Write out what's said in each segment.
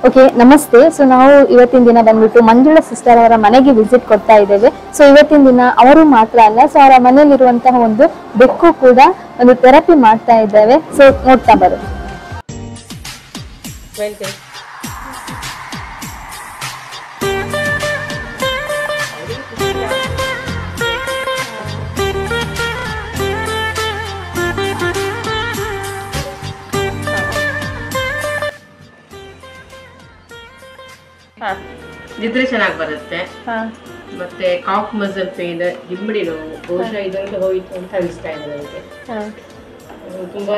Okay ನಮಸ್ತೆ. So ನಾವು ಇವತ್ತಿನ ದಿನ ಬಂದ್ಬಿಟ್ಟು ಮಂಜುಳಾ ಸಿಸ್ಟರ್ ಅವರ ಮನೆಗೆ ವಿಸಿಟ್ ಕೊಡ್ತಾ ಇದ್ದೇವೆ. ಸೊ ಇವತ್ತಿನ ದಿನ ಅವರು ಮಾತ್ರ ಅಲ್ಲ, ಸೊ ಅವರ ಮನೆಯಲ್ಲಿರುವಂತಹ ಒಂದು ಬೆಕ್ಕು ಕೂಡ ಒಂದು ಥೆರಪಿ ಮಾಡ್ತಾ ಇದ್ದೇವೆ. ಸೊ ನೋಡ್ತಾ ಬರೋದು. ನಿದ್ರೆ ಚೆನ್ನಾಗಿ ಬರುತ್ತೆ. ಮತ್ತೆ ಕಾಫ್ ಮಸಲ್ ಪೇನ್, ಹಿಂಬಡಿ ನೋವು, ಬಹುಶಃ ಇದರಲ್ಲಿ ಹೋಯಿತು ಅಂತ ಅನಿಸ್ತಾ ಇದೆ ನನಗೆ. ತುಂಬಾ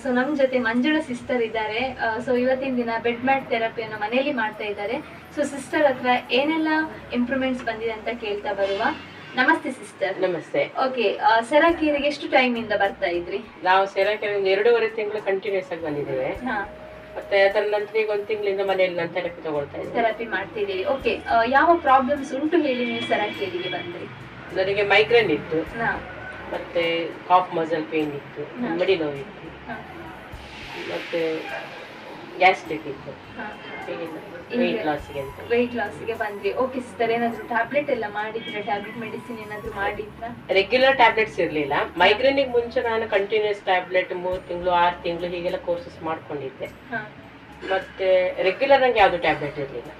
ಸೊ ನಮ್ ಜೊತೆ ಮಂಜುಳಾ ಸಿಸ್ಟರ್ ಇದ್ದಾರೆ. ಸೊ ಇವತ್ತಿನ ದಿನ ಬೆಡ್ ಮ್ಯಾಟ್ ಥೆರಪಿಯನ್ನು ಮನೆಯಲ್ಲಿ ಮಾಡ್ತಾ ಇದ್ದಾರೆ. ಸೊ ಸಿಸ್ಟರ್ ಹತ್ರ ಏನೆಲ್ಲ ಇಂಪ್ರೂವ್ಮೆಂಟ್ಸ್ ಬಂದಿದೆ ಅಂತ ಕೇಳ್ತಾ ಬರುವ. ನಮಸ್ತೆ ಸಿಸ್ಟರ್. ನಮಸ್ತೆ. ಓಕೆ, ಸೆರಾಕೇರಿಗೆ ಎಷ್ಟು ಟೈಮ್ ಇಂದ ಬರ್ತಾ ಇದ್ರಿ? ನಾವು ಸೆರಾಕೇರಿ 2.5 ತಿಂಗಳು ಕಂಟಿನ್ಯೂಸ್ ಆಗಿ ಬಂದಿದ್ದೇವೆ. ಮತ್ತೆ ಅದರ ನಂತರ ಈಗ 1 ತಿಂಗಳಿಂದ ಮನೆಯಲ್ಲಿ ನಾನು ಥೆರಪಿ ತಗೊಳ್ತಾ ಇದ್ದೀನಿ. ಥೆರಪಿ ಮಾಡ್ತಿದ್ದೀರಿ. ಓಕೆ, ಯಾವ ಪ್ರಾಬ್ಲಮ್ಸ್ ಉಂಟು ಹೇಳಿ ನೀವು ಸೆರಾಕೇರಿಗೆ ಬಂದ್ರಿ? ನನಗೆ ಮೈಗ್ರೇನ್ ಇತ್ತು, ಮತ್ತೆ ಕಾಫ್ ಮಸಲ್ ಪೇನ್ ಇತ್ತು, ಹಿಂಬಡಿ ನೋವು ಇತ್ತು, ಮತ್ತೆ ಗ್ಯಾಸ್ಟ್ರಿಕ್ ಇತ್ತು. ವೆಯ್ಟ್ ಲಾಸ್ಗೆ ಬಂದ್ರಿ. ಓಕೆ ಸಿಸ್ಟರ್, ಏನಾದ್ರು ಟ್ಯಾಬ್ಲೆಟ್ ಎಲ್ಲ ಮಾಡಿದ್ರೆ, ಟ್ಯಾಬ್ಲೆಟ್ ಮೆಡಿಸಿನ್ ಏನಾದ್ರು ಮಾಡಿದ್ರ? ರೆಗ್ಯುಲರ್ ಟ್ಯಾಬ್ಲೆಟ್ಸ್ ಇರ್ಲಿಲ್ಲ. ಮೈಗ್ರೇನ್ ಮುಂಚೆ ನಾನು ಕಂಟಿನ್ಯೂಸ್ ಟ್ಯಾಬ್ಲೆಟ್ 3 ತಿಂಗಳು 6 ತಿಂಗಳು ಹೀಗೆಲ್ಲ ಕೋರ್ಸಸ್ ಮಾಡ್ಕೊಂಡಿದ್ದೆ. ಮತ್ತೆ ರೆಗ್ಯುಲರ್ ನಂಗೆ ಯಾವ್ದು ಟ್ಯಾಬ್ಲೆಟ್ ಇರ್ಲಿಲ್ಲ.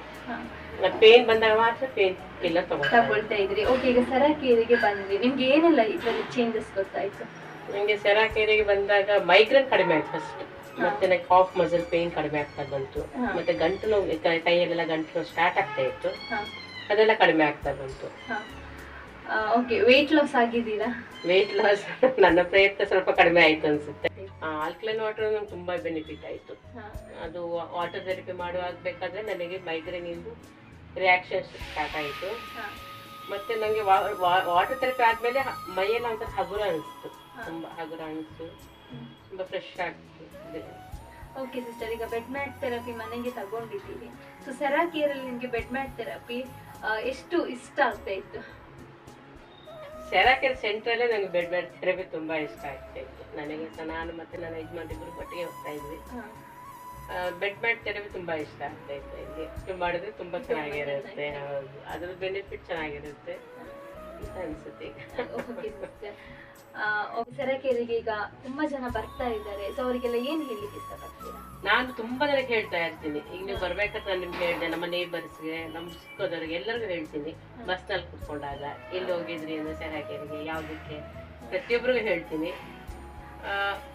ಪೇನ್ ಬಂದಾಗ ಮಾತ್ರ ಪೇನ್ ಕಿಲ್ಲರ್ ತಗೊಳ್ತಾ ಇದ್ರಿ. ಓಕೆ, ಈಗ ಸೆರಾಕೇರಿಗೆ ಬಂದ್ರಿ, ನಿಮ್ಗೆ ಏನೆಲ್ಲ ಇದರಲ್ಲಿ ಚೇಂಜಸ್ ಗೊತ್ತಾಯ್ತು? ನಂಗೆ ಸೆರಾಕೇರಿಗೆ ಬಂದಾಗ ಮೈಗ್ರೇನ್ ಕಡಿಮೆ ಆಯ್ತು ಫಸ್ಟ್. ಮತ್ತೆ ನಂಗೆ ಕಾಫ್ ಮಸಲ್ ಪೇನ್ ಕಡಿಮೆ ಆಗ್ತಾ ಬಂತು. ಮತ್ತೆ ಗಂಟು ನೋವು, ಕೈಯಲ್ಲೆಲ್ಲ ಗಂಟು ನೋವು ಸ್ಟಾರ್ಟ್ ಆಗ್ತಾ ಇತ್ತು, ಅದೆಲ್ಲ ಕಡಿಮೆ ಆಗ್ತಾ ಬಂತು. ಓಕೆ, ವೆಯ್ಟ್ ಲಾಸ್ ಆಗಿದ್ದೀರಾ? ವೆಯ್ಟ್ ಲಾಸ್ ನನ್ನ ಪ್ರಯತ್ನ ಸ್ವಲ್ಪ ಕಡಿಮೆ ಆಯ್ತು ಅನ್ಸುತ್ತೆ. ಆಲ್ಕಲೈನ್ ವಾಟರ್ ನಂಗೆ ತುಂಬಾ ಬೆನಿಫಿಟ್ ಆಯ್ತು. ಅದು ವಾಟರ್ ಥೆರಪಿ ಮಾಡುವಾಗಬೇಕಾದ್ರೆ ನನಗೆ ಮೈಗ್ರೇನ್ ಇಂದು ರಿಯಾಕ್ಷನ್ ಸ್ಟಾರ್ಟ್ ಆಯಿತು. ಮತ್ತೆ ನನಗೆ ವಾಟರ್ ಥೆರಪಿ ಆದ್ಮೇಲೆ ಮೈಯೆಲ್ಲ ಒಂಥರ ಹಗುರ ಅನಿಸ್ತು, ತುಂಬಾ ಹಗುರ ಅನಿಸ್ತು, ತುಂಬಾ ಫ್ರೆಶ್ ಆಗ್ತದೆ. ಓಕೆ ಸಿಸ್ಟರ್, ಈಗ ಬೆಡ್ ಮ್ಯಾಟ್ ಥೆರಪಿ ಮನೆಗೆ ತಗೊಂಡಿದ್ದೀವಿ. ಸೊ ಸೆರಾಕೇರಲ್ಲಿ ನಿಮಗೆ ಬೆಡ್ ಮ್ಯಾಟ್ ಥೆರಪಿ ಎಷ್ಟು ಇಷ್ಟ ಆಗ್ತಾ ಇತ್ತು? ಸೆರಾಕೇರ್ ಸೆಂಟ್ರಲ್ಲೇ ನನಗೆ ಬೆಡ್ ಮ್ಯಾಟ್ ಥೆರಪಿ ತುಂಬಾ ಇಷ್ಟ ಆಗ್ತಾ ಇತ್ತು. ನನಗೆ ನಾನು ಮತ್ತೆ ನನ್ನ ಯಜಮಾನಿಬ್ಬರು ಒಟ್ಟಿಗೆ ಹೋಗ್ತಾ ಇದ್ವಿ. ಬೆಡ್ ಮ್ಯಾಟ್ ಥೆರಪಿ ತುಂಬಾ ಇಷ್ಟ ಆಗ್ತಾ ಇತ್ತು. ಇಲ್ಲಿ ಮಾಡಿದ್ರೆ ತುಂಬಾ ಚೆನ್ನಾಗಿರುತ್ತೆ. ಹೌದು, ಅದ್ರ ಬೆನಿಫಿಟ್ ಚೆನ್ನಾಗಿರುತ್ತೆ ಅಂತ ಅನ್ಸುತ್ತೆ. ಸೆರಾಕೇರಿಗೆ ಈಗ ತುಂಬಾ ಜನ ಬರ್ತಾ ಇದ್ದಾರೆ. ಸೊ ಅವರಿಗೆಲ್ಲ ಏನ್ ಹೇಳಲಿಕ್ಕೆ ಇಷ್ಟಪಡ್ತೀರಾ? ನಾನು ತುಂಬಾ ಜನಕ್ಕೆ ಹೇಳ್ತಾ ಇರ್ತೀನಿ. ಈಗ ನೀವು ಬರ್ಬೇಕಂತ ನಾನು ನಿಮ್ಗೆ ಹೇಳಿದೆ, ನಮ್ಮ ನೇಬರ್ಸ್ಗೆ, ನಮ್ಮ ಸಿಕ್ಕೋದವ್ರಿಗೆ ಎಲ್ಲರಿಗೂ ಹೇಳ್ತೀನಿ. ಬಸ್ ನಲ್ಲಿ ಕುತ್ಕೊಂಡಾಗ ಎಲ್ಲಿ ಹೋಗಿದ್ರಿ ಅಂದ್ರೆ ಸೆರಾಕೇರಿಗೆ ಯಾವ್ದಕ್ಕೆ ಪ್ರತಿಯೊಬ್ಬರಿಗೂ ಹೇಳ್ತೀನಿ.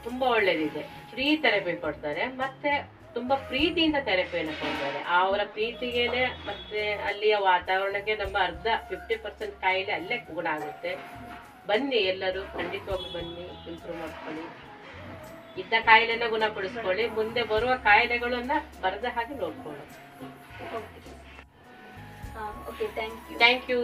ತುಂಬಾ ಒಳ್ಳೇದಿದೆ. ಫ್ರೀ ಥೆರಪಿ ಕೊಡ್ತಾರೆ, ಮತ್ತೆ ತುಂಬಾ ಪ್ರೀತಿಯಿಂದ ಥೆರಪಿಯನ್ನು ಕೊಡ್ತಾರೆ. ಅವರ ಪ್ರೀತಿಗೇನೆ ಮತ್ತೆ ಅಲ್ಲಿಯ ವಾತಾವರಣಕ್ಕೆ ನಮ್ಮ 50% ಕಾಯಿಲೆ ಅಲ್ಲೇ ಗುಣ ಆಗುತ್ತೆ. ಬನ್ನಿ, ಎಲ್ಲರೂ ಖಂಡಿತವಾಗ್ಲೂ ಬನ್ನಿ, ಇಂಪ್ರೂವ್ ಮಾಡ್ಕೊಳ್ಳಿ, ಇದ್ದ ಕಾಯಿಲೆನ ಗುಣಪಡಿಸ್ಕೊಳ್ಳಿ, ಮುಂದೆ ಬರುವ ಕಾಯಿಲೆಗಳನ್ನ ಬರದ ಹಾಗೆ ನೋಡ್ಕೊಳ್ಳಿ. Thank you.